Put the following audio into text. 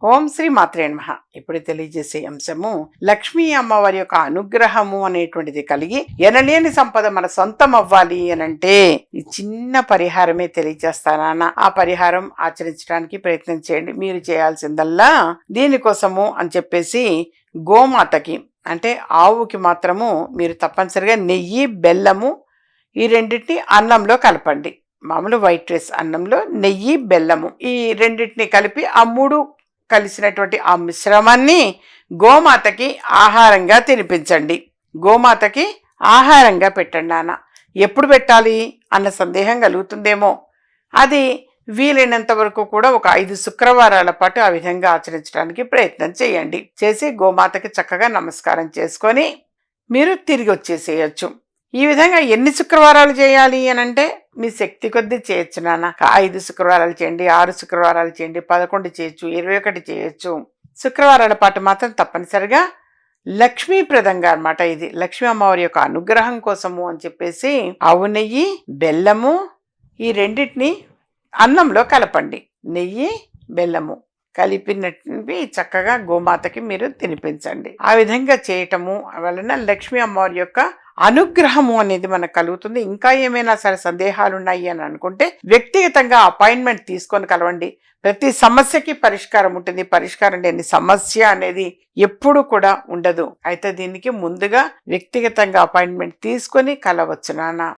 ఓం శ్రీ మాత్రే నమః. ఇప్పుడు తెలియజేసే అంశము లక్ష్మీ అమ్మవారి యొక్క అనుగ్రహము అనేటువంటిది కలిగి ఎనలేని సంపద మన సొంతం అవ్వాలి అనంటే ఈ చిన్న పరిహారమే తెలియజేస్తానా. ఆ పరిహారం ఆచరించడానికి ప్రయత్నం చేయండి. మీరు చేయాల్సిందల్లా దీనికోసము అని చెప్పేసి గోమాతకి అంటే ఆవుకి మాత్రము మీరు తప్పనిసరిగా నెయ్యి బెల్లము ఈ రెండింటిని అన్నంలో కలపండి. మామూలు వైట్ రైస్ అన్నంలో నెయ్యి బెల్లము ఈ రెండింటిని కలిపి ఆ మూడు కలిసినటువంటి ఆ మిశ్రమాన్ని గోమాతకి ఆహారంగా తినిపించండి. గోమాతకి ఆహారంగా పెట్టండి నాన్న. ఎప్పుడు పెట్టాలి అన్న సందేహం కలుగుతుందేమో. అది వీలైనంత వరకు కూడా ఒక 5 శుక్రవారాల పాటు ఆ విధంగా ఆచరించడానికి ప్రయత్నం చేయండి. చేసి గోమాతకి చక్కగా నమస్కారం చేసుకొని మీరు తిరిగి వచ్చేసేయచ్చు. ఈ విధంగా ఎన్ని శుక్రవారాలు చేయాలి అనంటే మీ శక్తి కొద్దీ చేయొచ్చు నాన్న. 5 శుక్రవారాలు చేయండి, 6 శుక్రవారాలు చేయండి, 11 చేయొచ్చు, 21 చేయొచ్చు. శుక్రవారాల పాటు మాత్రం తప్పనిసరిగా లక్ష్మీప్రదంగా అనమాట. ఇది లక్ష్మీ అమ్మవారి యొక్క అనుగ్రహం కోసము అని చెప్పేసి ఆవు నెయ్యి బెల్లము ఈ రెండింటిని అన్నంలో కలపండి. నెయ్యి బెల్లము కలిపినట్టు చక్కగా గోమాతకి మీరు తినిపించండి. ఆ విధంగా చేయటము వలన లక్ష్మీ అమ్మవారి యొక్క అనుగ్రహము అనేది మనకు కలుగుతుంది. ఇంకా ఏమైనా సరే సందేహాలు ఉన్నాయి అని అనుకుంటే వ్యక్తిగతంగా అపాయింట్మెంట్ తీసుకొని కలవండి. ప్రతి సమస్యకి పరిష్కారం ఉంటుంది. పరిష్కారం లేని సమస్య అనేది ఎప్పుడు కూడా ఉండదు. అయితే దీనికి ముందుగా వ్యక్తిగతంగా అపాయింట్మెంట్ తీసుకొని కలవచ్చు నాన్న.